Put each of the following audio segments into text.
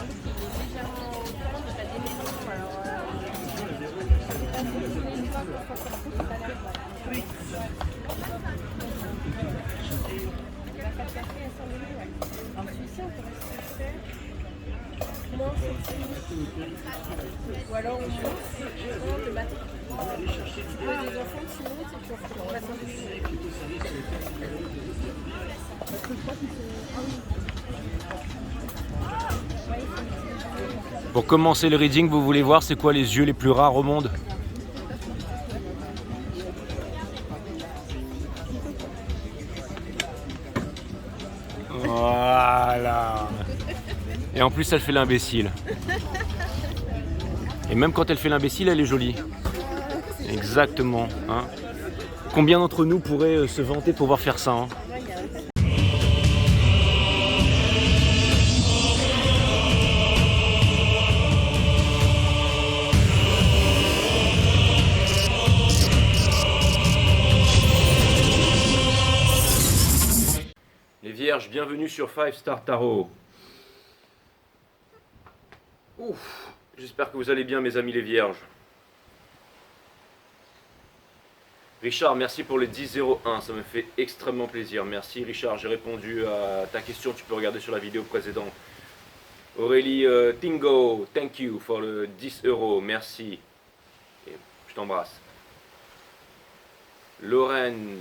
qu'il est légèrement hautain, mais t'as des maisons. Alors, c'est pas tous les toits qu'on soit comme ça, c'est pas l'air. La pâte café, elle sent le lait, ouais. Alors, celui-ci, on pourrait se le faire. Moins ceci. Ou alors on monte, le matin. Tu peux des enfants, tu montes et tu refais le matin. Parce que je crois qu'ils sont. Pour commencer le reading, vous voulez voir c'est quoi les yeux les plus rares au monde? Voilà. Et en plus elle fait l'imbécile. Et même quand elle fait l'imbécile, elle est jolie. Exactement. Hein. Combien d'entre nous pourraient se vanter de pouvoir faire ça hein? Les vierges, bienvenue sur 5 Star Tarot. Ouf, j'espère que vous allez bien mes amis les vierges. Richard, merci pour les 10,01, ça me fait extrêmement plaisir. Merci Richard, j'ai répondu à ta question, tu peux regarder sur la vidéo précédente. Aurélie Tingo, thank you for le 10 €, merci. Et je t'embrasse. Lorraine,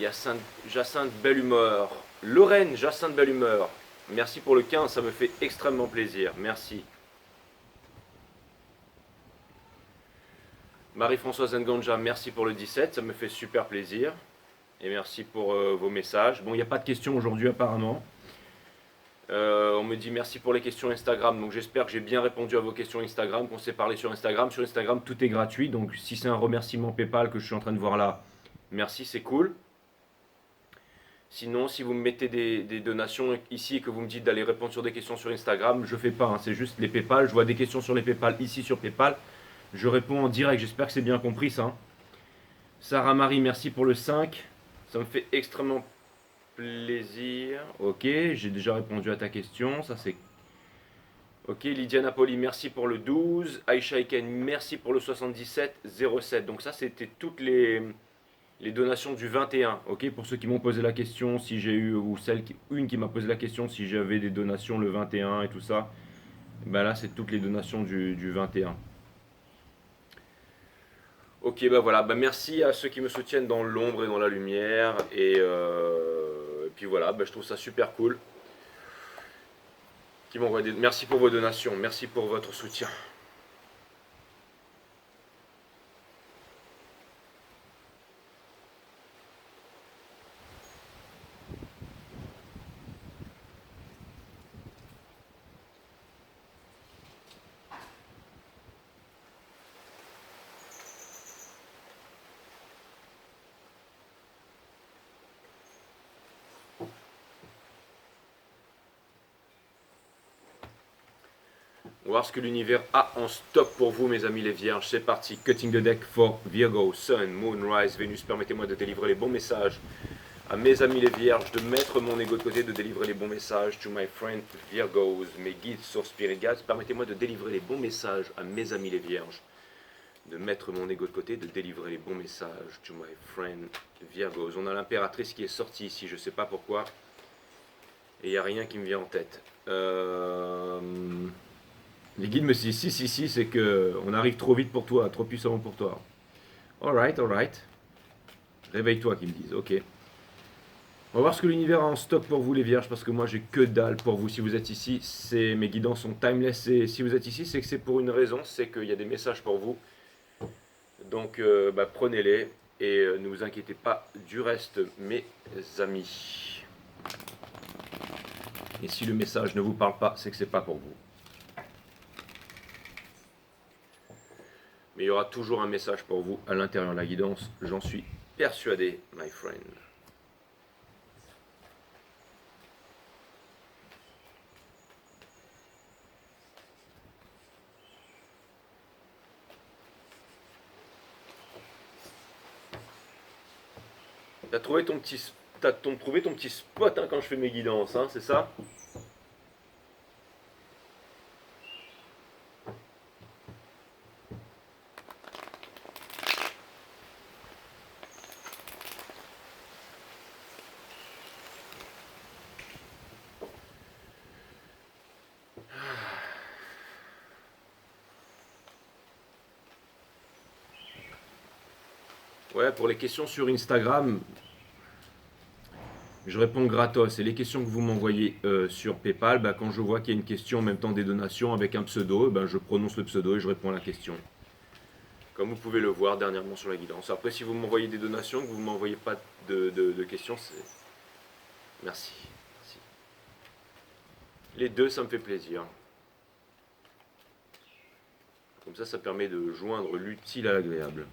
Jacinthe Belle Humeur. Lorraine, Jacinthe Belle Humeur. Merci pour le 15, ça me fait extrêmement plaisir. Merci. Marie-Françoise Nganja, merci pour le 17, ça me fait super plaisir. Et merci pour vos messages. Bon, il n'y a pas de questions aujourd'hui apparemment. On me dit merci pour les questions Instagram, donc j'espère que j'ai bien répondu à vos questions Instagram, qu'on s'est parlé sur Instagram. Sur Instagram, tout est gratuit, donc si c'est un remerciement PayPal que je suis en train de voir là, merci, c'est cool. Sinon, si vous me mettez des donations ici et que vous me dites d'aller répondre sur des questions sur Instagram, je fais pas, hein, c'est juste les PayPal. Je vois des questions sur les PayPal ici sur PayPal, je réponds en direct, j'espère que c'est bien compris ça. Sarah Marie, merci pour le 5, ça me fait extrêmement plaisir. Ok, j'ai déjà répondu à ta question, ça c'est... Ok, Lydia Napoli, merci pour le 12. Aïcha Eken, merci pour le 77,07. Donc ça, c'était toutes les donations du 21. Ok, pour ceux qui m'ont posé la question, si j'ai eu, ou une qui m'a posé la question, si j'avais des donations le 21 et tout ça. Ben là, c'est toutes les donations du 21. Ok, bah voilà, bah merci à ceux qui me soutiennent dans l'ombre et dans la lumière. Et puis voilà, bah je trouve ça super cool. Merci pour vos donations, merci pour votre soutien. On va voir ce que l'univers a en stock pour vous, mes amis les vierges. C'est parti. Cutting the deck for Virgo, Sun, Moon, Rise, Vénus. Permettez-moi de délivrer les bons messages à mes amis les vierges, de mettre mon ego de côté, de délivrer les bons messages. To my friend Virgos, mes guides sur Spirit Guides. Permettez-moi de délivrer les bons messages à mes amis les vierges. De mettre mon ego de côté, de délivrer les bons messages. To my friend Virgos. On a l'impératrice qui est sortie ici, je ne sais pas pourquoi. Et il n'y a rien qui me vient en tête. Les guides me disent si, c'est que on arrive trop vite pour toi, trop puissamment pour toi. Alright. Réveille-toi, qu'ils me disent, ok. On va voir ce que l'univers a en stock pour vous, les vierges, parce que moi j'ai que dalle pour vous. Si vous êtes ici, mes guidances sont timeless. Et si vous êtes ici, c'est que c'est pour une raison, c'est qu'il y a des messages pour vous. Donc prenez-les et ne vous inquiétez pas du reste, mes amis. Et si le message ne vous parle pas, c'est que c'est pas pour vous. Mais il y aura toujours un message pour vous à l'intérieur de la guidance, j'en suis persuadé, my friend. T'as trouvé ton petit spot hein, quand je fais mes guidances, hein, c'est ça? Ouais, pour les questions sur Instagram, je réponds gratos. Et les questions que vous m'envoyez sur PayPal, bah, quand je vois qu'il y a une question en même temps des donations avec un pseudo, bah, je prononce le pseudo et je réponds à la question. Comme vous pouvez le voir dernièrement sur la guidance. Après, si vous m'envoyez des donations, que vous ne m'envoyez pas de questions, c'est... Merci. Merci. Les deux, ça me fait plaisir. Comme ça permet de joindre l'utile à l'agréable.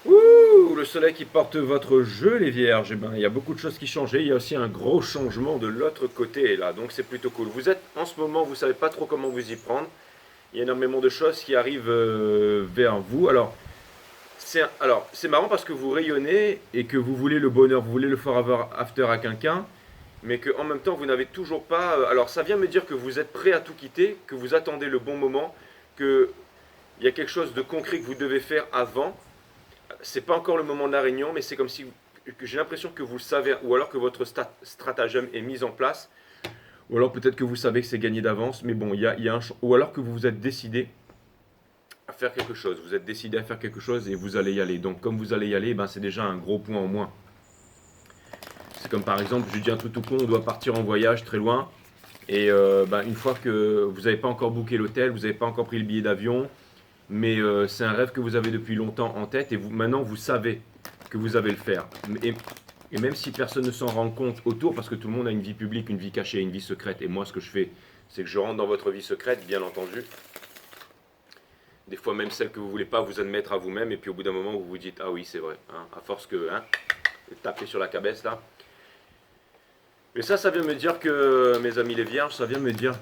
Ouh, le soleil qui porte votre jeu, les vierges. Eh ben, il y a beaucoup de choses qui changent. Il y a aussi un gros changement de l'autre côté, là. Donc c'est plutôt cool. Vous êtes, en ce moment, vous ne savez pas trop comment vous y prendre. Il y a énormément de choses qui arrivent vers vous. C'est marrant parce que vous rayonnez et que vous voulez le bonheur, vous voulez le forever after à quelqu'un, mais qu'en même temps, vous n'avez toujours pas... alors ça vient me dire que vous êtes prêt à tout quitter, que vous attendez le bon moment, qu'il y a quelque chose de concret que vous devez faire avant. C'est pas encore le moment de la réunion, mais c'est comme si que j'ai l'impression que vous le savez, ou alors que votre stratagème est mis en place, ou alors peut-être que vous savez que c'est gagné d'avance, mais bon, ou alors que vous vous êtes décidé à faire quelque chose. Vous êtes décidé à faire quelque chose et vous allez y aller. Donc comme vous allez y aller, ben, c'est déjà un gros point en moins. C'est comme par exemple, je dis un truc tout con, on doit partir en voyage très loin. Et ben, une fois que vous n'avez pas encore booké l'hôtel, vous n'avez pas encore pris le billet d'avion, mais c'est un rêve que vous avez depuis longtemps en tête et maintenant vous savez que vous allez le faire. Et même si personne ne s'en rend compte autour, parce que tout le monde a une vie publique, une vie cachée, une vie secrète. Et moi ce que je fais, c'est que je rentre dans votre vie secrète, bien entendu. Des fois même celle que vous ne voulez pas vous admettre à vous-même, et puis au bout d'un moment vous vous dites, ah oui c'est vrai, hein, à force que taper sur la cabesse là. Mais ça vient me dire que, mes amis les vierges, ça vient me dire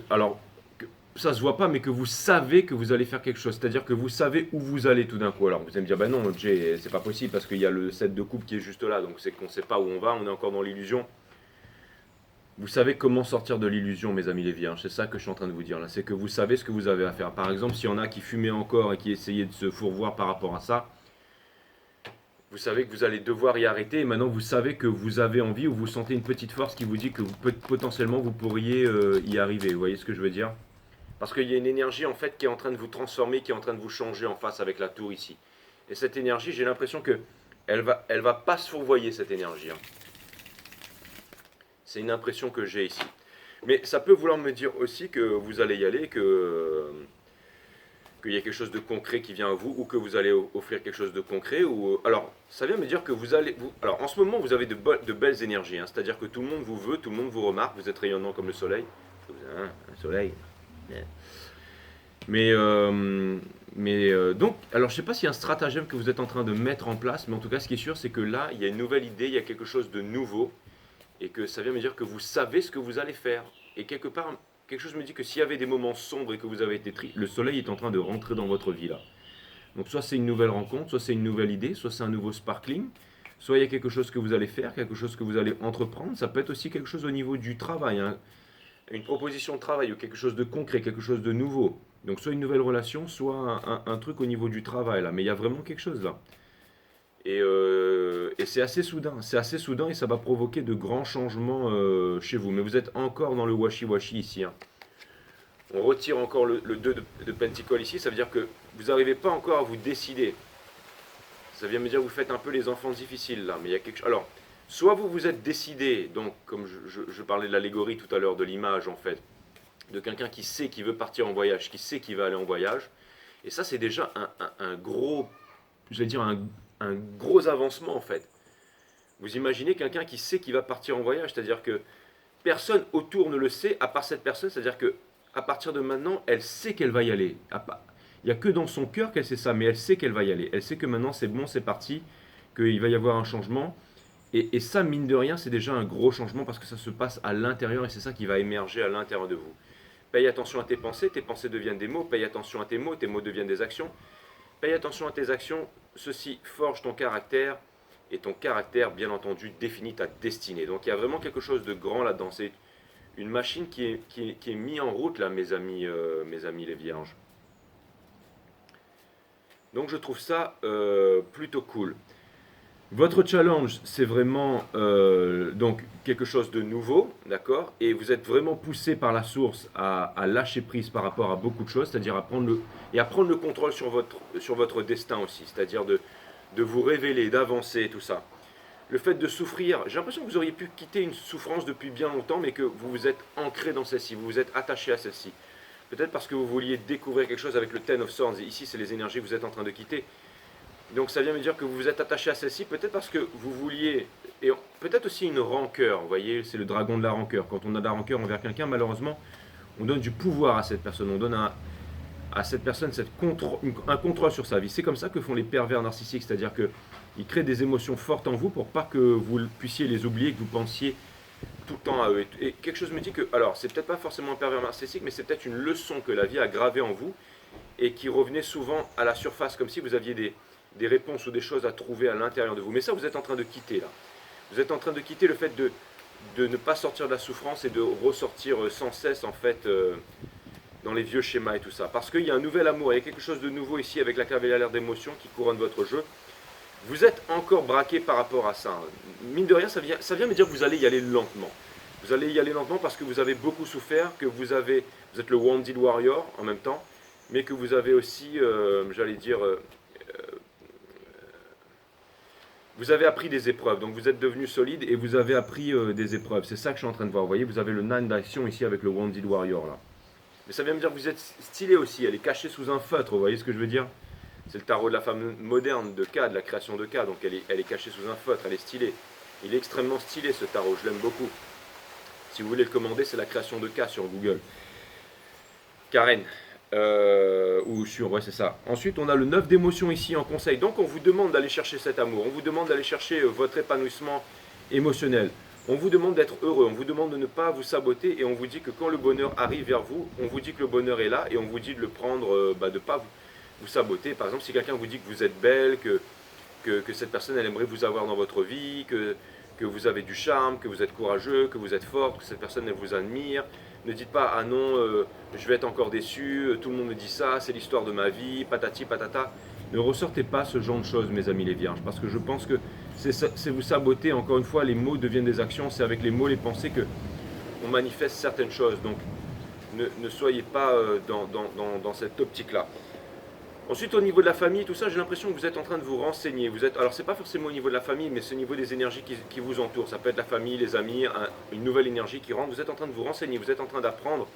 alors, que ça se voit pas, mais que vous savez que vous allez faire quelque chose. C'est-à-dire que vous savez où vous allez tout d'un coup. Alors vous allez me dire, bah non, Jay, c'est pas possible parce qu'il y a le 7 de coupe qui est juste là, donc c'est qu'on ne sait pas où on va, on est encore dans l'illusion. Vous savez comment sortir de l'illusion, mes amis les vierges. C'est ça que je suis en train de vous dire là. C'est que vous savez ce que vous avez à faire. Par exemple, s'il y en a qui fumaient encore et qui essayaient de se fourvoyer par rapport à ça, vous savez que vous allez devoir y arrêter. Et maintenant, vous savez que vous avez envie ou vous sentez une petite force qui vous dit que potentiellement vous pourriez y arriver. Vous voyez ce que je veux dire? Parce qu'il y a une énergie en fait qui est en train de vous transformer, qui est en train de vous changer en face avec la tour ici. Et cette énergie, j'ai l'impression que elle va pas se fourvoyer cette énergie. Hein. C'est une impression que j'ai ici. Mais ça peut vouloir me dire aussi que vous allez y aller, qu'il y a quelque chose de concret qui vient à vous, ou que vous allez offrir quelque chose de concret. Alors, ça vient me dire que vous allez... alors, en ce moment, vous avez de belles énergies. Hein, c'est-à-dire que tout le monde vous veut, tout le monde vous remarque, vous êtes rayonnant comme le soleil. Un soleil. Donc, alors je ne sais pas s'il y a un stratagème que vous êtes en train de mettre en place, mais en tout cas, ce qui est sûr, c'est que là, il y a une nouvelle idée, il y a quelque chose de nouveau, et que ça vient me dire que vous savez ce que vous allez faire. Et quelque part, quelque chose me dit que s'il y avait des moments sombres et que vous avez été triste, le soleil est en train de rentrer dans votre vie là. Donc soit c'est une nouvelle rencontre, soit c'est une nouvelle idée, soit c'est un nouveau sparkling, soit il y a quelque chose que vous allez faire, quelque chose que vous allez entreprendre. Ça peut être aussi quelque chose au niveau du travail, hein. Une proposition de travail ou quelque chose de concret, quelque chose de nouveau. Donc soit une nouvelle relation, soit un truc au niveau du travail là. Mais il y a vraiment quelque chose là. Et c'est assez soudain et ça va provoquer de grands changements chez vous. Mais vous êtes encore dans le washi-washi ici. Hein. On retire encore le 2 de Pentacle ici, ça veut dire que vous n'arrivez pas encore à vous décider. Ça vient me dire que vous faites un peu les enfants difficiles là. Mais il y a quelque chose. Alors, soit vous vous êtes décidé, donc comme je parlais de l'allégorie tout à l'heure, de l'image en fait, de quelqu'un qui sait qu'il veut partir en voyage, qui sait qu'il va aller en voyage. Et ça c'est déjà un gros, j'allais dire un gros avancement en fait. Vous imaginez quelqu'un qui sait qu'il va partir en voyage, c'est-à-dire que personne autour ne le sait à part cette personne, c'est-à-dire que à partir de maintenant, elle sait qu'elle va y aller. Il n'y a que dans son cœur qu'elle sait ça, mais elle sait qu'elle va y aller. Elle sait que maintenant c'est bon, c'est parti, qu'il va y avoir un changement. Et ça, mine de rien, c'est déjà un gros changement parce que ça se passe à l'intérieur et c'est ça qui va émerger à l'intérieur de vous. Paye attention à tes pensées deviennent des mots. Paye attention à tes mots deviennent des actions. Paye attention à tes actions, ceci forge ton caractère, et ton caractère, bien entendu, définit ta destinée. Donc il y a vraiment quelque chose de grand là-dedans. C'est une machine qui est mise en route, là, mes amis les vierges. Donc je trouve ça plutôt cool. Votre challenge, c'est vraiment donc quelque chose de nouveau, d'accord? Et vous êtes vraiment poussé par la source à lâcher prise par rapport à beaucoup de choses, c'est-à-dire à prendre le contrôle sur votre destin aussi, c'est-à-dire de vous révéler, d'avancer, tout ça. Le fait de souffrir, j'ai l'impression que vous auriez pu quitter une souffrance depuis bien longtemps, mais que vous vous êtes ancré dans celle-ci, vous vous êtes attaché à celle-ci. Peut-être parce que vous vouliez découvrir quelque chose avec le Ten of Swords, et ici c'est les énergies que vous êtes en train de quitter. Donc ça vient me dire que vous vous êtes attaché à celle-ci, peut-être parce que vous vouliez, et peut-être aussi une rancœur, vous voyez, c'est le dragon de la rancœur. Quand on a de la rancœur envers quelqu'un, malheureusement, on donne du pouvoir à cette personne, on donne à cette personne un contrôle sur sa vie. C'est comme ça que font les pervers narcissiques, c'est-à-dire qu'ils créent des émotions fortes en vous pour pas que vous puissiez les oublier, que vous pensiez tout le temps à eux. Et quelque chose me dit que, alors c'est peut-être pas forcément un pervers narcissique, mais c'est peut-être une leçon que la vie a gravée en vous et qui revenait souvent à la surface, comme si vous aviez des réponses ou des choses à trouver à l'intérieur de vous. Mais ça, vous êtes en train de quitter là. Vous êtes en train de quitter le fait de ne pas sortir de la souffrance et de ressortir sans cesse en fait dans les vieux schémas et tout ça. Parce qu'il y a un nouvel amour, il y a quelque chose de nouveau ici avec la cavalière d'émotions qui couronne votre jeu. Vous êtes encore braqué par rapport à ça. Mine de rien, ça vient me dire que vous allez y aller lentement. Vous allez y aller lentement parce que vous avez beaucoup souffert, que vous êtes le Wounded Warrior en même temps, mais que vous avez aussi, j'allais dire, vous avez appris des épreuves. Donc vous êtes devenu solide et vous avez appris des épreuves. C'est ça que je suis en train de voir. Vous voyez, vous avez le 9 d'action ici avec le Wounded Warrior là. Mais ça vient me dire que vous êtes stylé aussi. Elle est cachée sous un feutre, vous voyez ce que je veux dire? C'est le tarot de la femme moderne de K, de la création de K. Donc elle est cachée sous un feutre, elle est stylée. Il est extrêmement stylé ce tarot, je l'aime beaucoup. Si vous voulez le commander, c'est la création de K sur Google. Karen. Ouais, c'est ça. Ensuite, on a le 9 d'émotions ici en conseil. Donc, on vous demande d'aller chercher cet amour. On vous demande d'aller chercher votre épanouissement émotionnel. On vous demande d'être heureux. On vous demande de ne pas vous saboter. Et on vous dit que quand le bonheur arrive vers vous, on vous dit que le bonheur est là. Et on vous dit de le prendre, de ne pas vous saboter. Par exemple, si quelqu'un vous dit que vous êtes belle, que cette personne, elle aimerait vous avoir dans votre vie, que vous avez du charme, que vous êtes courageux, que vous êtes fort, que cette personne, elle vous admire. Ne dites pas, ah non, je vais être encore déçu, tout le monde me dit ça, c'est l'histoire de ma vie, patati patata. Ne ressortez pas ce genre de choses, mes amis les vierges, parce que je pense que c'est vous saboter. Encore une fois, les mots deviennent des actions, c'est avec les mots, les pensées qu'on manifeste certaines choses. Donc ne soyez pas dans cette optique-là. Ensuite, au niveau de la famille, tout ça, j'ai l'impression que vous êtes en train de vous renseigner. Alors, c'est pas forcément au niveau de la famille, mais c'est au niveau des énergies qui vous entourent. Ça peut être la famille, les amis, une nouvelle énergie qui rentre. Vous êtes en train de vous renseigner, vous êtes en train d'apprendre.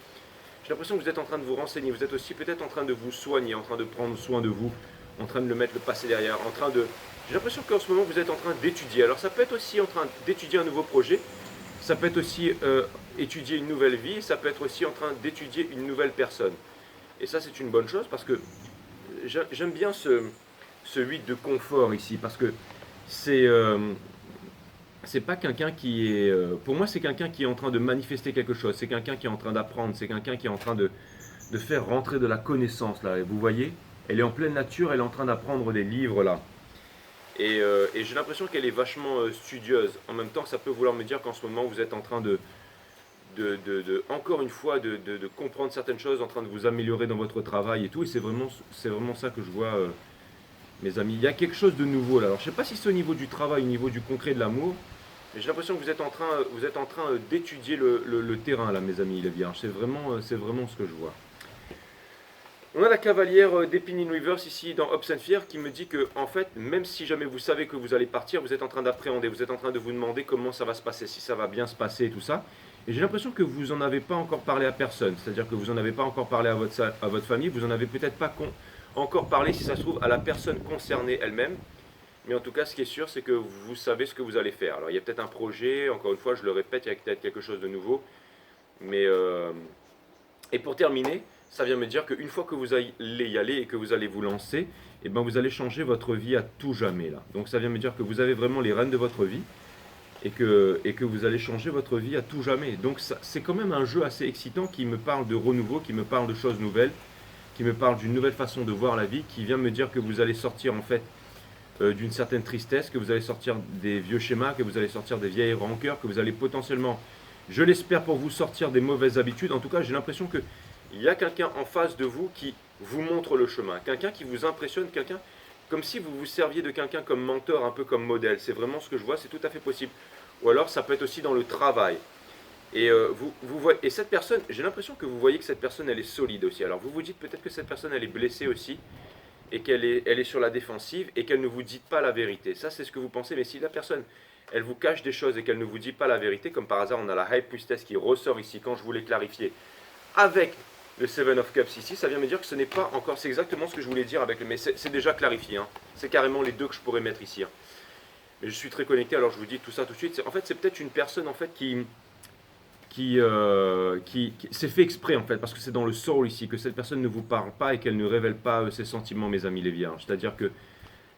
J'ai l'impression que vous êtes en train de vous renseigner. Vous êtes aussi peut-être en train de vous soigner, en train de prendre soin de vous, en train de le mettre le passé derrière, J'ai l'impression qu'en ce moment, vous êtes en train d'étudier. Alors, ça peut être aussi en train d'étudier un nouveau projet. Ça peut être aussi étudier une nouvelle vie. Ça peut être aussi en train d'étudier une nouvelle personne. Et ça, c'est une bonne chose parce que j'aime bien ce 8 de confort ici, parce que c'est pas quelqu'un qui est... pour moi, c'est quelqu'un qui est en train de manifester quelque chose, c'est quelqu'un qui est en train d'apprendre, c'est quelqu'un qui est en train de faire rentrer de la connaissance, là. Et vous voyez, elle est en pleine nature, elle est en train d'apprendre des livres, là. Et j'ai l'impression qu'elle est vachement studieuse. En même temps, ça peut vouloir me dire qu'en ce moment, vous êtes en train encore une fois, de comprendre certaines choses, en train de vous améliorer dans votre travail et tout. Et c'est vraiment ça que je vois, mes amis. Il y a quelque chose de nouveau là. Alors, je ne sais pas si c'est au niveau du travail, au niveau du concret de l'amour, mais j'ai l'impression que vous êtes en train d'étudier le terrain là, mes amis, les vierges. C'est vraiment ce que je vois. On a la cavalière d'Épine in Reverse ici dans Hopes and Fear qui me dit que, en fait, même si jamais vous savez que vous allez partir, vous êtes en train d'appréhender, vous êtes en train de vous demander comment ça va se passer, si ça va bien se passer et tout ça. Et j'ai l'impression que vous n'en avez pas encore parlé à personne, c'est-à-dire que vous n'en avez pas encore parlé à votre famille, vous n'en avez peut-être pas encore parlé, si ça se trouve, à la personne concernée elle-même. Mais en tout cas, ce qui est sûr, c'est que vous savez ce que vous allez faire. Alors, il y a peut-être un projet, encore une fois, je le répète, il y a peut-être quelque chose de nouveau. Mais, et pour terminer, ça vient me dire qu'une fois que vous allez y aller et que vous allez vous lancer, eh ben vous allez changer votre vie à tout jamais là. Donc ça vient me dire que vous avez vraiment les rênes de votre vie et que vous allez changer votre vie à tout jamais. Donc c'est quand même un jeu assez excitant qui me parle de renouveau, qui me parle de choses nouvelles, qui me parle d'une nouvelle façon de voir la vie, qui vient me dire que vous allez sortir en fait d'une certaine tristesse, que vous allez sortir des vieux schémas, que vous allez sortir des vieilles rancœurs, que vous allez potentiellement, je l'espère pour vous, sortir des mauvaises habitudes. En tout cas, j'ai l'impression qu'il y a quelqu'un en face de vous qui vous montre le chemin, quelqu'un qui vous impressionne, quelqu'un comme si vous vous serviez de quelqu'un comme mentor, un peu comme modèle. C'est vraiment ce que je vois, c'est tout à fait possible. Ou alors ça peut être aussi dans le travail. Et, vous voyez, et cette personne, j'ai l'impression que vous voyez que cette personne, elle est solide aussi. Alors vous vous dites peut-être que cette personne, elle est blessée aussi, et elle est sur la défensive, et qu'elle ne vous dit pas la vérité. Ça, c'est ce que vous pensez, mais si la personne, elle vous cache des choses et qu'elle ne vous dit pas la vérité, comme par hasard, on a la High Priestess qui ressort ici, quand je voulais clarifier, avec le Seven of Cups ici, ça vient me dire que ce n'est pas encore, c'est exactement ce que je voulais dire avec le, mais c'est déjà clarifié, hein. C'est carrément les deux que je pourrais mettre ici, hein. Mais je suis très connecté, alors je vous dis tout ça tout de suite. En fait, c'est peut-être une personne en fait qui c'est fait exprès en fait, parce que c'est dans le soul ici, que cette personne ne vous parle pas et qu'elle ne révèle pas ses sentiments, mes amis les vierges. C'est-à-dire que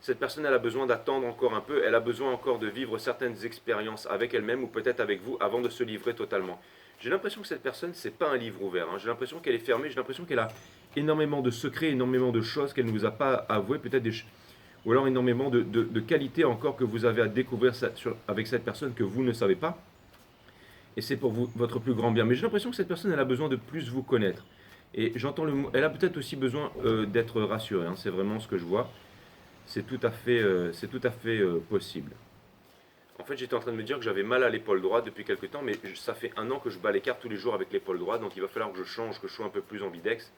cette personne, elle a besoin d'attendre encore un peu, elle a besoin encore de vivre certaines expériences avec elle-même ou peut-être avec vous avant de se livrer totalement. J'ai l'impression que cette personne, c'est pas un livre ouvert, hein. J'ai l'impression qu'elle est fermée, j'ai l'impression qu'elle a énormément de secrets, énormément de choses qu'elle ne vous a pas avouées, peut-être ou alors énormément de qualités encore que vous avez à découvrir avec cette personne que vous ne savez pas. Et c'est pour vous, votre plus grand bien. Mais j'ai l'impression que cette personne, elle a besoin de plus vous connaître. Et j'entends le mot, elle a peut-être aussi besoin d'être rassurée, hein. C'est vraiment ce que je vois. C'est tout à fait, possible. En fait, j'étais en train de me dire que j'avais mal à l'épaule droite depuis quelques temps, mais ça fait 1 an que je bats les cartes tous les jours avec l'épaule droite, donc il va falloir que je change, que je sois un peu plus ambidex,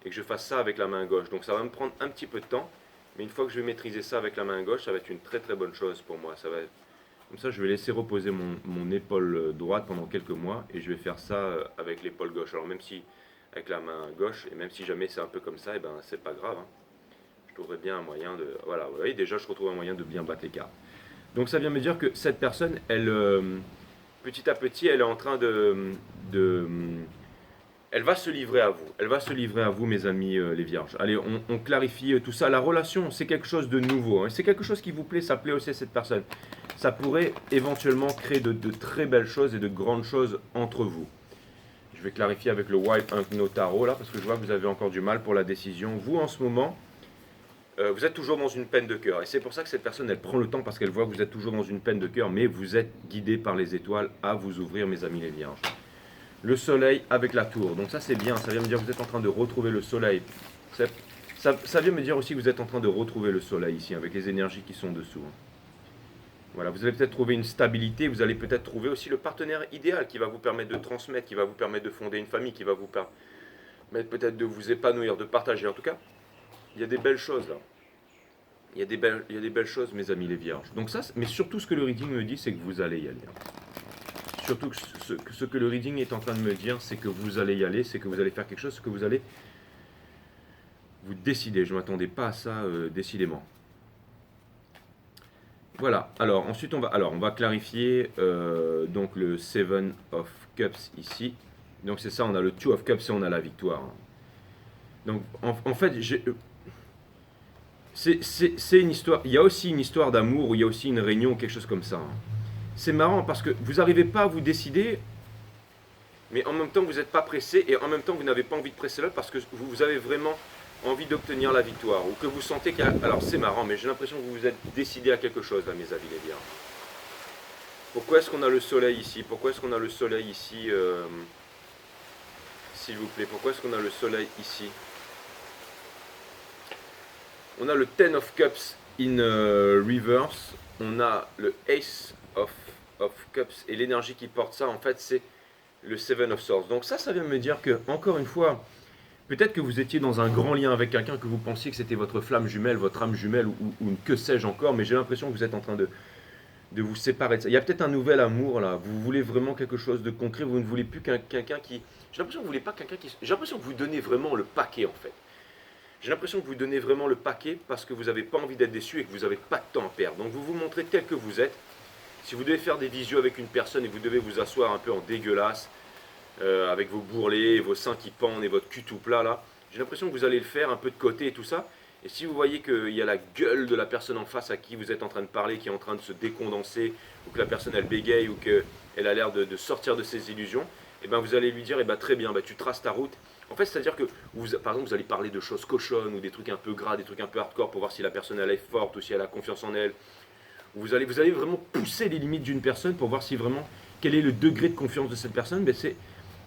et que je fasse ça avec la main gauche. Donc ça va me prendre un petit peu de temps, mais une fois que je vais maîtriser ça avec la main gauche, ça va être une très très bonne chose pour moi. Ça va être... Comme ça, je vais laisser reposer mon épaule droite pendant quelques mois, et je vais faire ça avec l'épaule gauche. Alors même si, avec la main gauche, et même si jamais c'est un peu comme ça, et ben c'est pas grave, hein. Je trouverai bien un moyen de... Voilà, vous voyez, déjà je retrouve un moyen de bien battre les cartes. Donc ça vient me dire que cette personne, elle, petit à petit, elle est en train elle va se livrer à vous. Elle va se livrer à vous, mes amis les vierges. Allez, on clarifie tout ça. La relation, c'est quelque chose de nouveau, hein. C'est quelque chose qui vous plaît, ça plaît aussi à cette personne. Ça pourrait éventuellement créer de très belles choses et de grandes choses entre vous. Je vais clarifier avec le White Unknown Tarot, là, parce que je vois que vous avez encore du mal pour la décision. Vous, en ce moment... vous êtes toujours dans une peine de cœur. Et c'est pour ça que cette personne, elle prend le temps parce qu'elle voit que vous êtes toujours dans une peine de cœur, mais vous êtes guidé par les étoiles à vous ouvrir, mes amis les vierges. Le soleil avec la tour. Donc ça, c'est bien. Ça vient me dire que vous êtes en train de retrouver le soleil. Ça vient me dire aussi que vous êtes en train de retrouver le soleil ici, avec les énergies qui sont dessous. Voilà, vous allez peut-être trouver une stabilité. Vous allez peut-être trouver aussi le partenaire idéal qui va vous permettre de transmettre, qui va vous permettre de fonder une famille, qui va vous permettre peut-être de vous épanouir, de partager. En tout cas, il y a des belles choses là. Il y a des belles choses, mes amis les vierges. Donc ça, mais surtout ce que le reading me dit, c'est que vous allez y aller. Surtout que ce que le reading est en train de me dire, c'est que vous allez y aller, c'est que vous allez faire quelque chose, que vous allez vous décider. Je ne m'attendais pas à ça, décidément. Voilà. Alors ensuite, on va clarifier donc le Seven of Cups ici. Donc c'est ça, on a le Two of Cups et on a la victoire. Donc en fait, c'est une histoire. Il y a aussi une histoire d'amour, ou il y a aussi une réunion, quelque chose comme ça. C'est marrant parce que vous n'arrivez pas à vous décider, mais en même temps vous n'êtes pas pressé, et en même temps vous n'avez pas envie de presser l'autre parce que vous avez vraiment envie d'obtenir la victoire, ou que vous sentez qu'il y a... Alors c'est marrant, mais j'ai l'impression que vous vous êtes décidé à quelque chose là, mes amis les vierges. Pourquoi est-ce qu'on a le soleil ici? Pourquoi est-ce qu'on a le soleil ici s'il vous plaît, pourquoi est-ce qu'on a le soleil ici? On a le Ten of Cups in reverse, on a le Ace of Cups, et l'énergie qui porte ça, en fait, c'est le Seven of Swords. Donc ça vient me dire que, encore une fois, peut-être que vous étiez dans un grand lien avec quelqu'un, que vous pensiez que c'était votre flamme jumelle, votre âme jumelle, ou que sais-je encore, mais j'ai l'impression que vous êtes en train de vous séparer de ça. Il y a peut-être un nouvel amour, là. Vous voulez vraiment quelque chose de concret, vous ne voulez plus quelqu'un qui... J'ai l'impression que vous voulez pas quelqu'un qui... J'ai l'impression que vous donnez vraiment le paquet, en fait. J'ai l'impression que vous donnez vraiment le paquet parce que vous n'avez pas envie d'être déçu et que vous n'avez pas de temps à perdre. Donc vous vous montrez tel que vous êtes. Si vous devez faire des visios avec une personne et que vous devez vous asseoir un peu en dégueulasse, avec vos bourrelets, vos seins qui pendent et votre cul tout plat là, j'ai l'impression que vous allez le faire un peu de côté et tout ça. Et si vous voyez qu'il y a la gueule de la personne en face à qui vous êtes en train de parler, qui est en train de se décondenser, ou que la personne elle bégaye, ou qu'elle a l'air de sortir de ses illusions, et ben vous allez lui dire, très bien, tu traces ta route. En fait, c'est-à-dire que, par exemple, vous allez parler de choses cochonnes, ou des trucs un peu gras, des trucs un peu hardcore, pour voir si la personne elle est forte, ou si elle a confiance en elle. Vous allez vraiment pousser les limites d'une personne pour voir si vraiment, quel est le degré de confiance de cette personne. Mais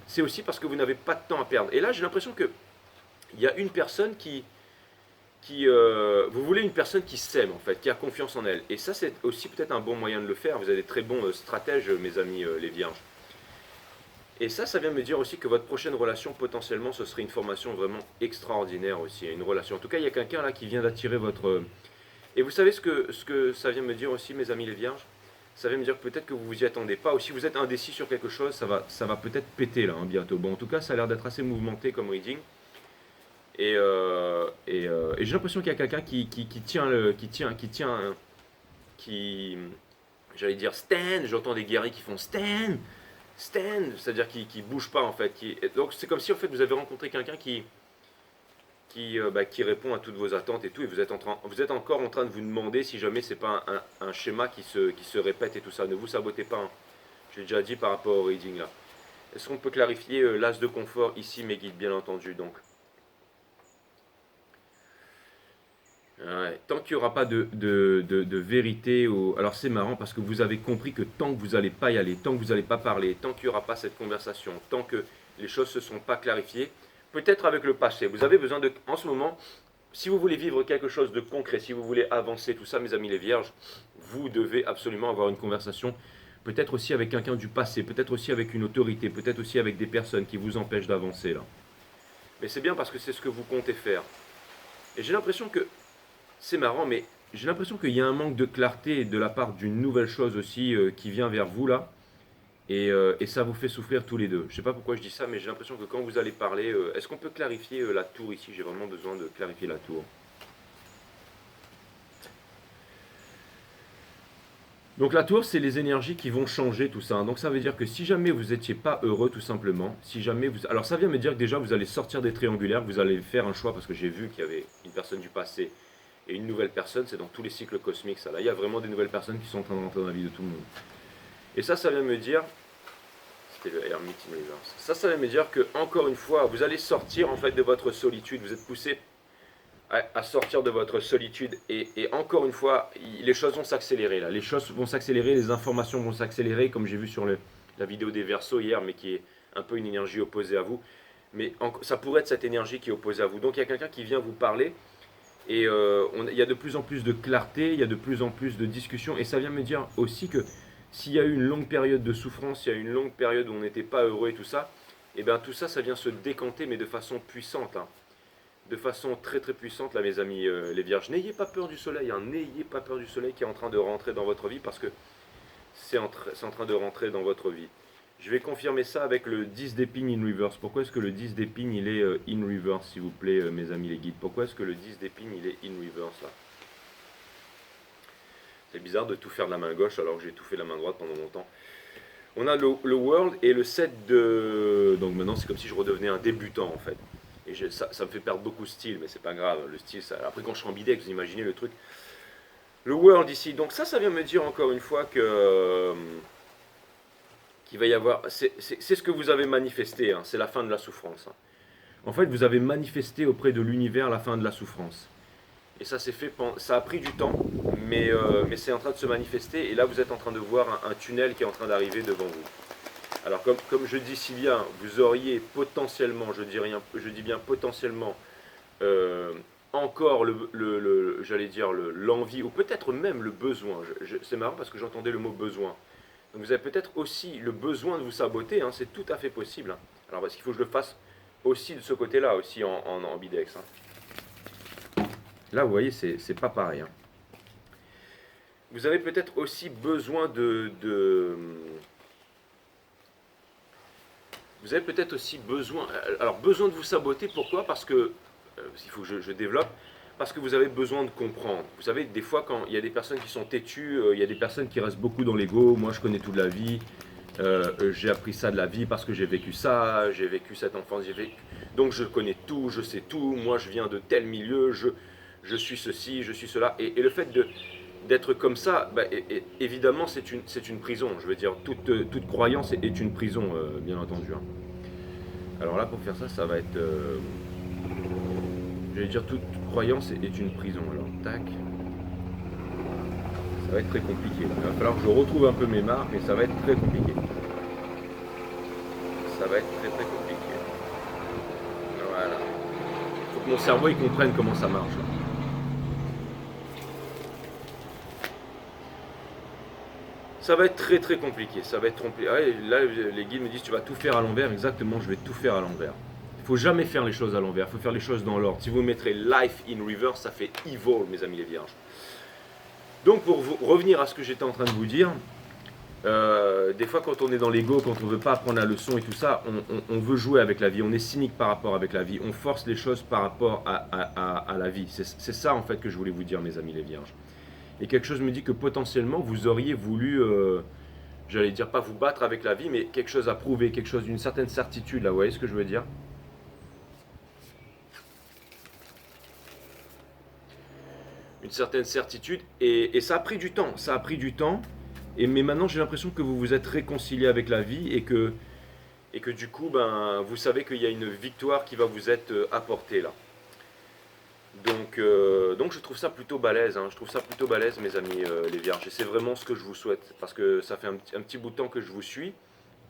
c'est aussi parce que vous n'avez pas de temps à perdre. Et là, j'ai l'impression qu'il y a une personne qui vous voulez une personne qui s'aime en fait, qui a confiance en elle. Et ça, c'est aussi peut-être un bon moyen de le faire. Vous avez des très bons stratèges, mes amis les vierges. Et ça vient me dire aussi que votre prochaine relation, potentiellement, ce serait une formation vraiment extraordinaire aussi. Une relation. En tout cas, il y a quelqu'un là qui vient d'attirer votre... Et vous savez ce que ça vient me dire aussi, mes amis les vierges? Ça vient me dire peut-être que vous vous y attendez pas. Ou si vous êtes indécis sur quelque chose, ça va peut-être péter là bientôt. Bon, en tout cas, ça a l'air d'être assez mouvementé comme reading. Et j'ai l'impression qu'il y a quelqu'un j'allais dire stand. J'entends des guerriers qui font stand, c'est-à-dire qui bouge pas en fait. Donc c'est comme si en fait vous avez rencontré quelqu'un qui répond à toutes vos attentes et tout, et vous êtes encore en train de vous demander si jamais c'est pas un schéma qui se répète et tout ça. Ne vous sabotez pas, hein. Je l'ai déjà dit par rapport au reading là. Est-ce qu'on peut clarifier l'as de confort ici, mes guides, bien entendu, donc. Ouais. Tant qu'il n'y aura pas de vérité, alors c'est marrant parce que vous avez compris que tant que vous n'allez pas y aller, tant que vous n'allez pas parler, tant qu'il n'y aura pas cette conversation, tant que les choses ne se sont pas clarifiées, peut-être avec le passé, vous avez besoin en ce moment, si vous voulez vivre quelque chose de concret, si vous voulez avancer, tout ça, mes amis les vierges, vous devez absolument avoir une conversation, peut-être aussi avec quelqu'un du passé, peut-être aussi avec une autorité, peut-être aussi avec des personnes qui vous empêchent d'avancer là. Mais c'est bien parce que c'est ce que vous comptez faire. Et j'ai l'impression que c'est marrant, mais j'ai l'impression qu'il y a un manque de clarté de la part d'une nouvelle chose aussi qui vient vers vous là. Et ça vous fait souffrir tous les deux. Je ne sais pas pourquoi je dis ça, mais j'ai l'impression que quand vous allez parler... est-ce qu'on peut clarifier la tour ici? J'ai vraiment besoin de clarifier la tour. Donc la tour, c'est les énergies qui vont changer tout ça. Donc ça veut dire que si jamais vous n'étiez pas heureux tout simplement, si jamais vous... Alors ça vient me dire que déjà vous allez sortir des triangulaires, vous allez faire un choix parce que j'ai vu qu'il y avait une personne du passé et une nouvelle personne, c'est dans tous les cycles cosmiques ça. Là, il y a vraiment des nouvelles personnes qui sont en train de rentrer dans la vie de tout le monde. Et ça vient me dire, c'était le Hermit in Reverse. Ça vient me dire que encore une fois, vous allez sortir en fait de votre solitude. Vous êtes poussé à sortir de votre solitude et encore une fois, les choses vont s'accélérer là. Les choses vont s'accélérer, les informations vont s'accélérer, comme j'ai vu sur la vidéo des Verseaux hier, mais qui est un peu une énergie opposée à vous. Mais ça pourrait être cette énergie qui est opposée à vous. Donc il y a quelqu'un qui vient vous parler. Et il y a de plus en plus de clarté, il y a de plus en plus de discussions. Et ça vient me dire aussi que s'il y a eu une longue période de souffrance, il y a eu une longue période où on n'était pas heureux et tout ça, et bien tout ça, ça vient se décanter, mais de façon puissante. Hein. De façon très très puissante, là mes amis les vierges. N'ayez pas peur du soleil, hein. N'ayez pas peur du soleil qui est en train de rentrer dans votre vie, parce que c'est en train de rentrer dans votre vie. Je vais confirmer ça avec le 10 d'épines in reverse. Pourquoi est-ce que le 10 d'épines il est in reverse, s'il vous plaît, mes amis les guides? Pourquoi est-ce que le 10 d'épines il est in reverse là? C'est bizarre de tout faire de la main gauche alors que j'ai tout fait de la main droite pendant longtemps. On a le World et le 7 de... Donc maintenant c'est comme si je redevenais un débutant en fait. Et ça me fait perdre beaucoup de style, mais c'est pas grave. Le style, ça... Après quand je suis en bidex, vous imaginez le truc. Le World ici. Donc ça vient me dire encore une fois que... qu'il va y avoir... C'est ce que vous avez manifesté, hein. C'est la fin de la souffrance. Hein. En fait, vous avez manifesté auprès de l'univers la fin de la souffrance. Et ça s'est fait, ça a pris du temps, mais c'est en train de se manifester. Et là, vous êtes en train de voir un tunnel qui est en train d'arriver devant vous. Alors, comme je dis si bien, vous auriez potentiellement, je dis bien potentiellement, encore j'allais dire l'envie, ou peut-être même le besoin. C'est marrant parce que j'entendais le mot besoin. Donc vous avez peut-être aussi le besoin de vous saboter, hein, c'est tout à fait possible. Hein. Alors parce qu'il faut que je le fasse aussi de ce côté-là, aussi en bidex. Hein. Là, vous voyez, c'est pas pareil. Hein. Vous avez peut-être aussi besoin Vous avez peut-être aussi besoin... Alors, besoin de vous saboter, pourquoi? Parce que... il faut que je développe. Parce que vous avez besoin de comprendre. Vous savez, des fois, quand il y a des personnes qui sont têtues, il y a des personnes qui restent beaucoup dans l'ego. Moi, je connais tout de la vie. J'ai appris ça de la vie parce que j'ai vécu ça. J'ai vécu cette enfance. Donc, je connais tout, je sais tout. Moi, je viens de tel milieu. Je suis ceci, je suis cela. Et le fait d'être comme ça, bah, évidemment, c'est une prison. Je veux dire, toute croyance est une prison, bien entendu. Hein. Alors là, pour faire ça, ça va être... j'allais dire, toute croyance est une prison. Alors, tac. Ça va être très compliqué. Là. Il va falloir que je retrouve un peu mes marques, mais ça va être très compliqué. Ça va être très très compliqué. Voilà. Il faut que mon cerveau il comprenne comment ça marche. Là. Ça va être très très compliqué. Ça va être compliqué. Ouais, là, les guides me disent tu vas tout faire à l'envers. Exactement, je vais tout faire à l'envers. Il faut jamais faire les choses à l'envers. Il faut faire les choses dans l'ordre. Si vous mettrez life in reverse, ça fait evil, mes amis les vierges. Donc pour revenir à ce que j'étais en train de vous dire, des fois quand on est dans l'ego, quand on ne veut pas apprendre la leçon et tout ça, on veut jouer avec la vie, on est cynique par rapport avec la vie, on force les choses par rapport à la vie. C'est ça en fait que je voulais vous dire, mes amis les vierges. Et quelque chose me dit que potentiellement vous auriez voulu, j'allais dire pas vous battre avec la vie, mais quelque chose à prouver, quelque chose d'une certaine certitude là, vous voyez ce que je veux dire? Une certaine certitude, et ça a pris du temps, ça a pris du temps, mais maintenant j'ai l'impression que vous vous êtes réconcilié avec la vie et que du coup, ben, vous savez qu'il y a une victoire qui va vous être apportée là. Donc je trouve ça plutôt balèze, hein. Je trouve ça plutôt balèze, mes amis les vierges, et c'est vraiment ce que je vous souhaite, parce que ça fait un petit bout de temps que je vous suis,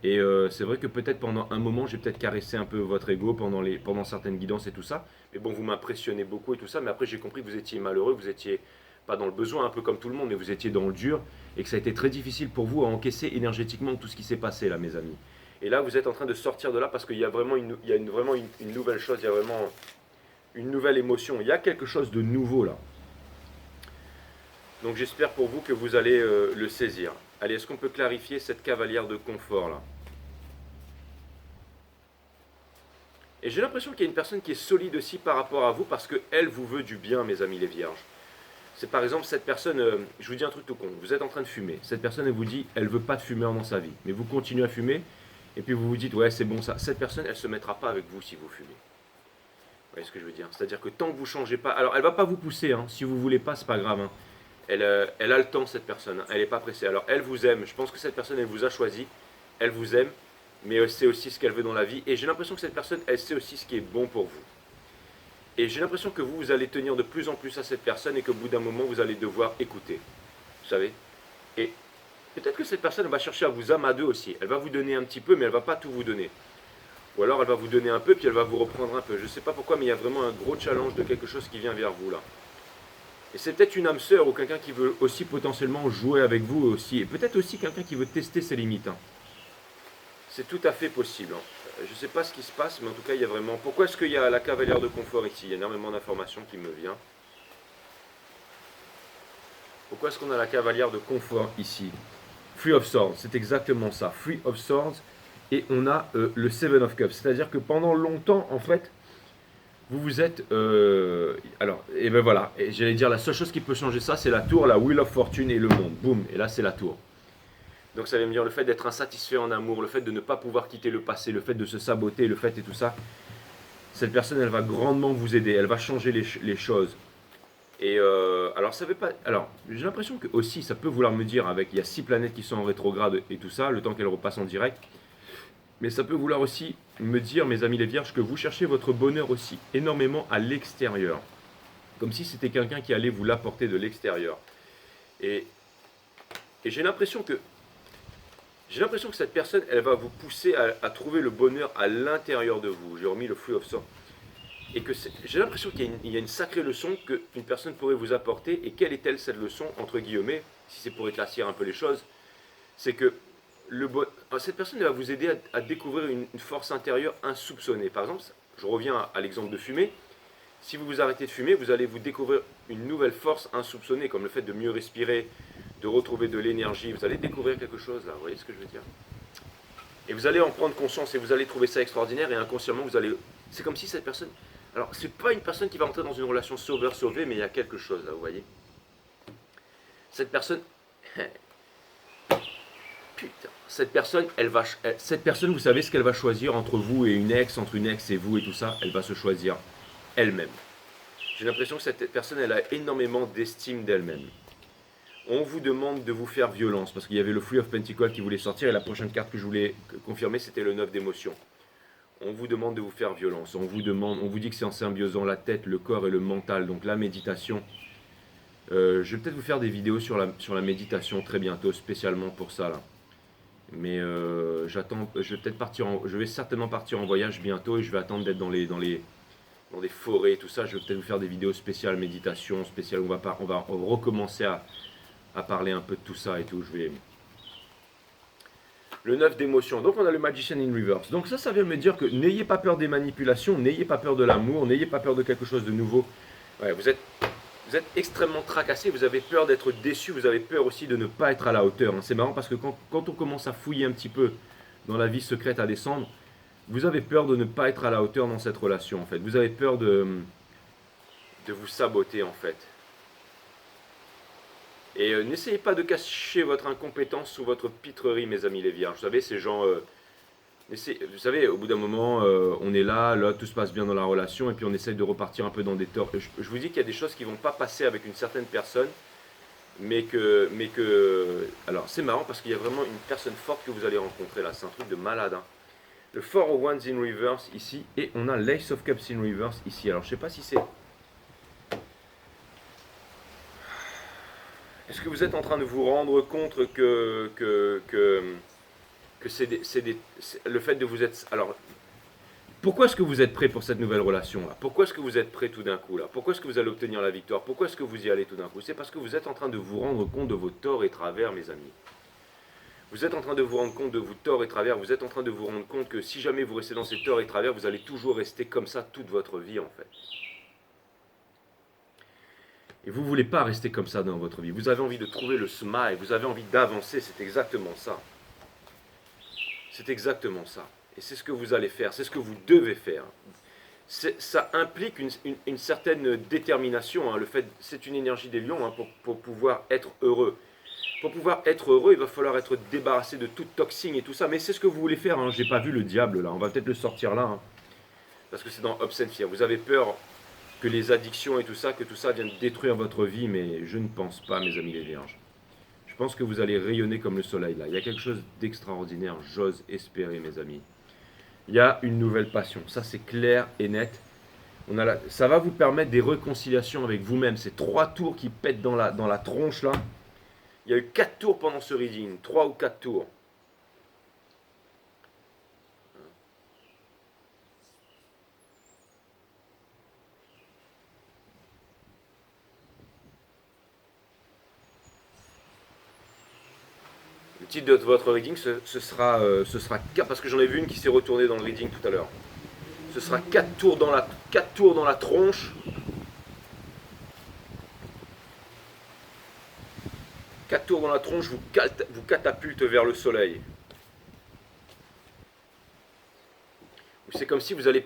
et c'est vrai que peut-être pendant un moment, j'ai peut-être caressé un peu votre ego pendant certaines guidances et tout ça, mais bon, vous m'impressionnez beaucoup et tout ça, mais après j'ai compris que vous étiez malheureux, vous étiez pas dans le besoin, un peu comme tout le monde, mais vous étiez dans le dur, et que ça a été très difficile pour vous à encaisser énergétiquement tout ce qui s'est passé là, mes amis. Et là, vous êtes en train de sortir de là, parce qu'il y a vraiment vraiment une nouvelle chose, il y a vraiment une nouvelle émotion, il y a quelque chose de nouveau là. Donc j'espère pour vous que vous allez le saisir. Allez, est-ce qu'on peut clarifier cette cavalière de confort là? Et j'ai l'impression qu'il y a une personne qui est solide aussi par rapport à vous, parce qu'elle vous veut du bien, mes amis les vierges. C'est par exemple cette personne, je vous dis un truc tout con, vous êtes en train de fumer, cette personne elle vous dit, elle veut pas de fumeur dans sa vie, mais vous continuez à fumer, et puis vous vous dites, ouais c'est bon ça, cette personne elle se mettra pas avec vous si vous fumez. Vous voyez ce que je veux dire? C'est-à-dire que tant que vous ne changez pas, alors elle va pas vous pousser, hein, si vous voulez pas, c'est pas grave, hein. Elle a le temps, cette personne, hein, elle n'est pas pressée. Alors elle vous aime, je pense que cette personne elle vous a choisi, elle vous aime, mais elle sait aussi ce qu'elle veut dans la vie, et j'ai l'impression que cette personne elle sait aussi ce qui est bon pour vous. Et j'ai l'impression que vous allez tenir de plus en plus à cette personne, et qu'au bout d'un moment vous allez devoir écouter, vous savez. Et peut-être que cette personne va chercher à vous amader aussi, elle va vous donner un petit peu, mais elle ne va pas tout vous donner. Ou alors elle va vous donner un peu, puis elle va vous reprendre un peu. Je ne sais pas pourquoi, mais il y a vraiment un gros challenge de quelque chose qui vient vers vous là. Et c'est peut-être une âme sœur ou quelqu'un qui veut aussi potentiellement jouer avec vous aussi. Et peut-être aussi quelqu'un qui veut tester ses limites, hein. C'est tout à fait possible, hein. Je ne sais pas ce qui se passe, mais en tout cas il y a vraiment... Pourquoi est-ce qu'il y a la cavalière de confort ici? Il y a énormément d'informations qui me viennent. Pourquoi est-ce qu'on a la cavalière de confort ici? Three of Swords, c'est exactement ça. Three of Swords. Et on a le Seven of Cups. C'est-à-dire que pendant longtemps, en fait, vous vous êtes... alors, et ben voilà. Et j'allais dire, la seule chose qui peut changer ça, c'est la tour, la Wheel of Fortune et le monde. Boum. Et là, c'est la tour. Donc ça veut me dire le fait d'être insatisfait en amour, le fait de ne pas pouvoir quitter le passé, le fait de se saboter, le fait et tout ça. Cette personne, elle va grandement vous aider. Elle va changer les choses. Et alors, ça veut pas... Alors, j'ai l'impression que aussi, ça peut vouloir me dire, avec... Il y a 6 planètes qui sont en rétrograde et tout ça, le temps qu'elles repassent en direct. Mais ça peut vouloir aussi me dire, mes amis les vierges, que vous cherchez votre bonheur aussi énormément à l'extérieur. Comme si c'était quelqu'un qui allait vous l'apporter de l'extérieur. Et j'ai l'impression que cette personne, elle va vous pousser à trouver le bonheur à l'intérieur de vous. J'ai remis le Free of Swords. Et que j'ai l'impression qu'il y a une sacrée leçon qu'une personne pourrait vous apporter. Et quelle est-elle cette leçon, entre guillemets, si c'est pour éclaircir un peu les choses? C'est que cette personne va vous aider à découvrir une force intérieure insoupçonnée. Par exemple, je reviens à l'exemple de fumer. Si vous vous arrêtez de fumer, vous allez vous découvrir une nouvelle force insoupçonnée, comme le fait de mieux respirer, de retrouver de l'énergie. Vous allez découvrir quelque chose là, vous voyez ce que je veux dire? Et vous allez en prendre conscience et vous allez trouver ça extraordinaire, et inconsciemment vous allez... C'est comme si cette personne... Alors, c'est pas une personne qui va entrer dans une relation sauveur-sauvé, mais il y a quelque chose là, vous voyez? Cette personne... Putain, cette personne, vous savez ce qu'elle va choisir entre vous et une ex, entre une ex et vous et tout ça, elle va se choisir elle-même. J'ai l'impression que cette personne, elle a énormément d'estime d'elle-même. On vous demande de vous faire violence, parce qu'il y avait le Three of Pentacles qui voulait sortir, et la prochaine carte que je voulais confirmer, c'était le 9 d'émotion. On vous demande de vous faire violence, on vous dit que c'est en symbiosant la tête, le corps et le mental, donc la méditation. Je vais peut-être vous faire des vidéos sur la méditation très bientôt, spécialement pour ça là. Mais j'attends, je vais certainement partir en voyage bientôt, et je vais attendre d'être dans des forêts et tout ça. Je vais peut-être vous faire des vidéos spéciales méditation, spéciales, on va recommencer à parler un peu de tout ça et tout. Le 9 d'émotion. Donc on a le Magician in Reverse. Donc ça vient me dire que n'ayez pas peur des manipulations, n'ayez pas peur de l'amour, n'ayez pas peur de quelque chose de nouveau. Ouais, vous êtes extrêmement tracassé, vous avez peur d'être déçu, vous avez peur aussi de ne pas être à la hauteur. C'est marrant parce que quand on commence à fouiller un petit peu dans la vie secrète à descendre, vous avez peur de ne pas être à la hauteur dans cette relation en fait. Vous avez peur de vous saboter en fait. Et n'essayez pas de cacher votre incompétence sous votre pitrerie, mes amis les vierges. Vous savez, ces gens... vous savez, au bout d'un moment, on est là, tout se passe bien dans la relation, et puis on essaye de repartir un peu dans des torts. Je vous dis qu'il y a des choses qui ne vont pas passer avec une certaine personne, mais que alors, c'est marrant parce qu'il y a vraiment une personne forte que vous allez rencontrer là. C'est un truc de malade. Hein. Le Four of Wands in Reverse ici, et on a l'Ace of Cups in Reverse ici. Alors, je ne sais pas si c'est... Est-ce que vous êtes en train de vous rendre compte que le fait de vous être... Alors, pourquoi est-ce que vous êtes prêt pour cette nouvelle relation-là? Pourquoi est-ce que vous êtes prêt tout d'un coup là? Pourquoi est-ce que vous allez obtenir la victoire? Pourquoi est-ce que vous y allez tout d'un coup? C'est parce que vous êtes en train de vous rendre compte de vos torts et travers, mes amis. Vous êtes en train de vous rendre compte de vos torts et travers. Vous êtes en train de vous rendre compte que si jamais vous restez dans ces torts et travers, vous allez toujours rester comme ça toute votre vie, en fait. Et vous ne voulez pas rester comme ça dans votre vie. Vous avez envie de trouver le smile, vous avez envie d'avancer, c'est exactement ça. C'est exactement ça. Et c'est ce que vous allez faire, c'est ce que vous devez faire. Ça implique une certaine détermination. Hein. C'est une énergie des lions hein, pour pouvoir être heureux. Pour pouvoir être heureux, il va falloir être débarrassé de toute toxine et tout ça. Mais c'est ce que vous voulez faire. Hein. Je n'ai pas vu le diable là. On va peut-être le sortir là. Hein. Parce que c'est dans Hopes and Fear. Vous avez peur que les addictions et tout ça, que tout ça vienne détruire votre vie. Mais je ne pense pas, mes amis les vierges. Je pense que vous allez rayonner comme le soleil là. Il y a quelque chose d'extraordinaire. J'ose espérer, mes amis. Il y a une nouvelle passion. Ça, c'est clair et net. Ça va vous permettre des réconciliations avec vous-même. Ces 3 tours qui pètent dans la tronche là. Il y a eu 4 tours pendant ce reading. 3 ou 4 tours. Le titre de votre reading, ce sera parce que j'en ai vu une qui s'est retournée dans le reading tout à l'heure. Ce sera 4 tours dans la tronche. 4 tours dans la tronche vous catapulte vers le soleil. C'est comme si vous allez...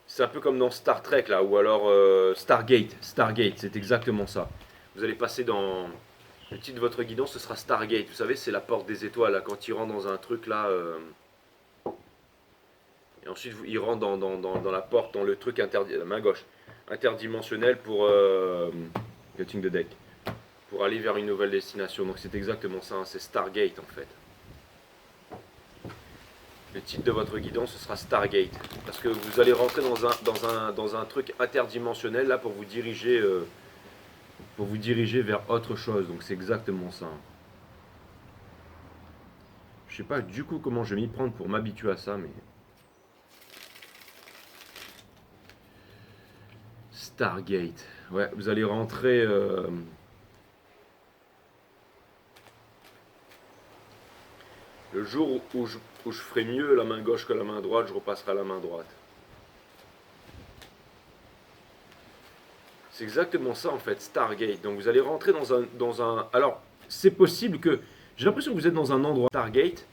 C'est un peu comme dans Star Trek là, ou alors Stargate. Stargate, c'est exactement ça. Vous allez passer dans... Le titre de votre guidon, ce sera Stargate. Vous savez, c'est la porte des étoiles là, quand il rentre dans un truc là... Et ensuite, il rentre dans la porte, dans le truc la main gauche, interdimensionnel pour Cutting the Deck. Pour aller vers une nouvelle destination. Donc c'est exactement ça, hein, c'est Stargate en fait. Le titre de votre guidon, ce sera Stargate. Parce que vous allez rentrer dans un truc interdimensionnel là pour vous diriger vers autre chose. Donc c'est exactement ça. Je sais pas du coup comment je vais m'y prendre pour m'habituer à ça, mais... Stargate. Ouais, vous allez rentrer... Le jour où je ferai mieux la main gauche que la main droite, je repasserai à la main droite. C'est exactement ça en fait, Stargate. Donc vous allez rentrer dans un... Alors, c'est possible que... J'ai l'impression que vous êtes dans un endroit Stargate.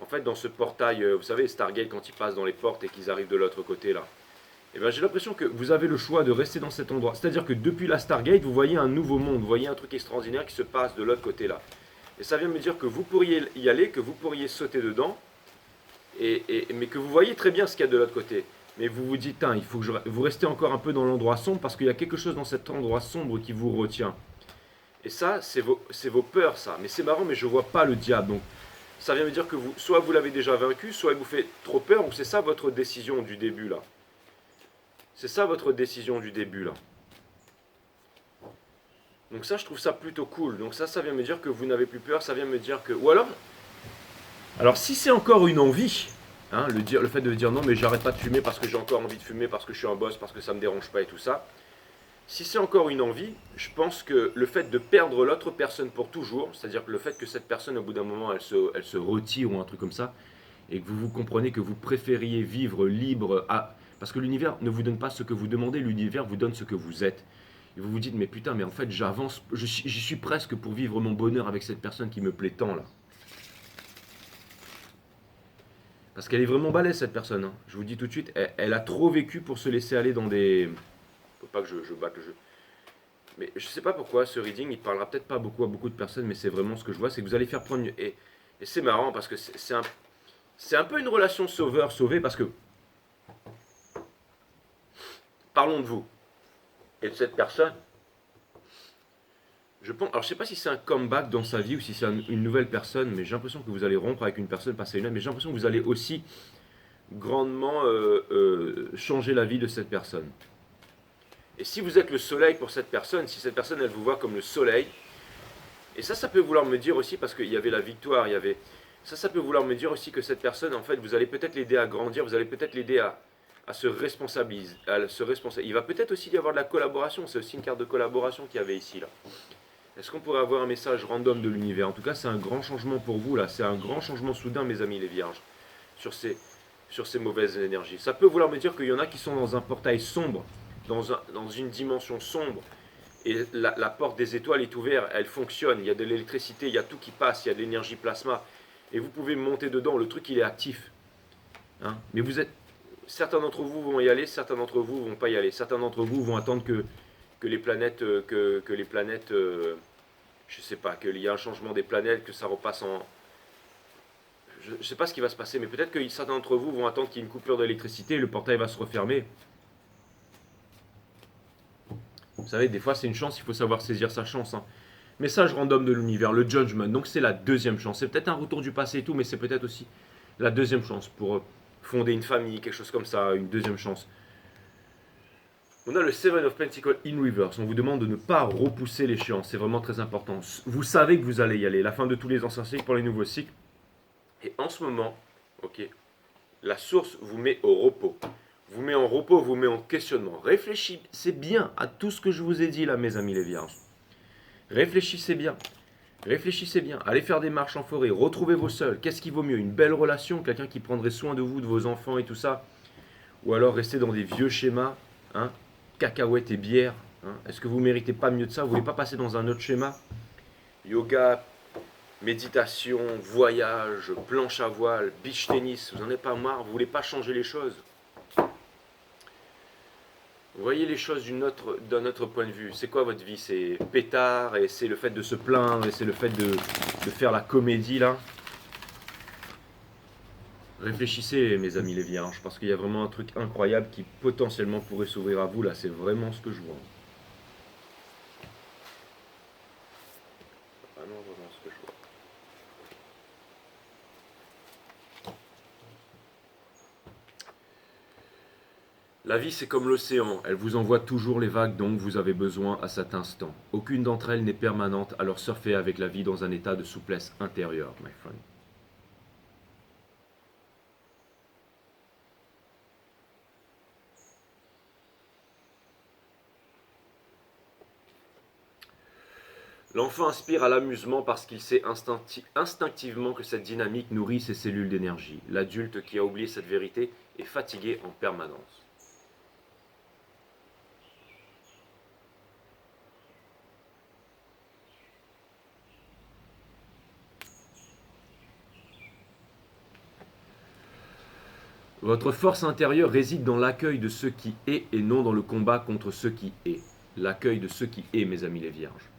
En fait, dans ce portail, vous savez, Stargate, quand ils passent dans les portes et qu'ils arrivent de l'autre côté là. Et bien j'ai l'impression que vous avez le choix de rester dans cet endroit. C'est-à-dire que depuis la Stargate, vous voyez un nouveau monde, vous voyez un truc extraordinaire qui se passe de l'autre côté là. Et ça vient me dire que vous pourriez y aller, que vous pourriez sauter dedans, mais que vous voyez très bien ce qu'il y a de l'autre côté. Mais vous vous dites, il faut que vous restez encore un peu dans l'endroit sombre, parce qu'il y a quelque chose dans cet endroit sombre qui vous retient. Et ça, c'est vos peurs, ça. Mais c'est marrant, mais je ne vois pas le diable. Donc, ça vient me dire que soit vous l'avez déjà vaincu, soit il vous fait trop peur, ou c'est ça votre décision du début, là. C'est ça votre décision du début, là. Donc ça, je trouve ça plutôt cool. Donc ça vient me dire que vous n'avez plus peur, ça vient me dire que... Ou alors si c'est encore une envie, hein, le fait de dire non, mais j'arrête pas de fumer parce que j'ai encore envie de fumer, parce que je suis un boss, parce que ça me dérange pas et tout ça. Si c'est encore une envie, je pense que le fait de perdre l'autre personne pour toujours, c'est-à-dire que le fait que cette personne, au bout d'un moment, elle se retire ou un truc comme ça, et que vous comprenez que vous préfériez vivre libre, parce que l'univers ne vous donne pas ce que vous demandez, l'univers vous donne ce que vous êtes. Et vous vous dites, mais putain, mais en fait, j'avance, j'y suis presque pour vivre mon bonheur avec cette personne qui me plaît tant, là. Parce qu'elle est vraiment balèze, cette personne, hein. Je vous dis tout de suite, elle a trop vécu pour se laisser aller dans des... Faut pas que je batte le jeu. Mais je sais pas pourquoi, ce reading, il parlera peut-être pas beaucoup à beaucoup de personnes, mais c'est vraiment ce que je vois, c'est que vous allez faire prendre... Et c'est marrant, parce que c'est un peu une relation sauveur-sauvé, parce que... Parlons de vous et de cette personne. Je pense, alors je sais pas si c'est un comeback dans sa vie ou si c'est une nouvelle personne, mais j'ai l'impression que vous allez rompre avec une personne, passer une autre, mais j'ai l'impression que vous allez aussi grandement changer la vie de cette personne. Et si vous êtes le soleil pour cette personne, si cette personne elle vous voit comme le soleil, et ça peut vouloir me dire aussi, parce qu'il y avait la victoire, il y avait... Ça peut vouloir me dire aussi que cette personne, en fait, vous allez peut-être l'aider à grandir, vous allez peut-être l'aider à se responsabiliser, Il va peut-être aussi y avoir de la collaboration, c'est aussi une carte de collaboration qu'il y avait ici, là. Est-ce qu'on pourrait avoir un message random de l'univers? En tout cas, c'est un grand changement pour vous, là. C'est un grand changement soudain, mes amis les vierges, sur ces mauvaises énergies. Ça peut vouloir me dire qu'il y en a qui sont dans un portail sombre, dans une dimension sombre, et la porte des étoiles est ouverte, elle fonctionne, il y a de l'électricité, il y a tout qui passe, il y a de l'énergie plasma, et vous pouvez monter dedans, le truc il est actif. Hein. Mais vous êtes... Certains d'entre vous vont y aller, certains d'entre vous vont pas y aller. Certains d'entre vous vont attendre que les planètes, je sais pas, qu'il y ait un changement des planètes, que ça repasse en... Je ne sais pas ce qui va se passer, mais peut-être que certains d'entre vous vont attendre qu'il y ait une coupure d'électricité et le portail va se refermer. Vous savez, des fois c'est une chance, il faut savoir saisir sa chance. Hein. Message random de l'univers, le judgment. Donc c'est la deuxième chance. C'est peut-être un retour du passé et tout, mais c'est peut-être aussi la deuxième chance pour fonder une famille, quelque chose comme ça, une deuxième chance. On a le Seven of Pentacles in reverse. On vous demande de ne pas repousser l'échéance. C'est vraiment très important. Vous savez que vous allez y aller. La fin de tous les anciens cycles pour les nouveaux cycles. Et en ce moment, ok, la source vous met au repos. Vous met en repos, vous met en questionnement. Réfléchissez bien à tout ce que je vous ai dit là, mes amis les vierges. Réfléchissez bien. Réfléchissez bien. Allez faire des marches en forêt. Retrouvez vos seuls. Qu'est-ce qui vaut mieux? Une belle relation, quelqu'un qui prendrait soin de vous, de vos enfants et tout ça? Ou alors rester dans des vieux schémas, hein, cacahuètes et bière. Hein. Est-ce que vous ne méritez pas mieux de ça? Vous ne voulez pas passer dans un autre schéma? Yoga, méditation, voyage, planche à voile, beach tennis, vous n'en avez pas marre? Vous ne voulez pas changer les choses? Vous voyez les choses d'un autre point de vue. C'est quoi votre vie? C'est pétard, et c'est le fait de se plaindre, et c'est le fait de faire la comédie là. Réfléchissez, mes amis les vierges, parce qu'il y a vraiment un truc incroyable qui potentiellement pourrait s'ouvrir à vous là. C'est vraiment ce que je vois. Vraiment, vraiment ce que je vois. La vie, c'est comme l'océan, elle vous envoie toujours les vagues dont vous avez besoin à cet instant. Aucune d'entre elles n'est permanente, alors surfez avec la vie dans un état de souplesse intérieure, my friend. L'enfant aspire à l'amusement parce qu'il sait instinctivement que cette dynamique nourrit ses cellules d'énergie. L'adulte qui a oublié cette vérité est fatigué en permanence. Votre force intérieure réside dans l'accueil de ce qui est et non dans le combat contre ce qui est. L'accueil de ce qui est, mes amis les vierges.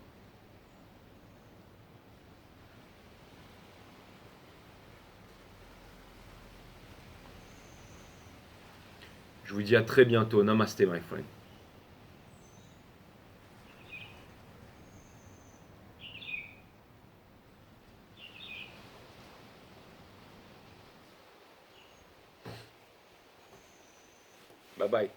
Je vous dis à très bientôt. Namaste, my friend. Bye bye.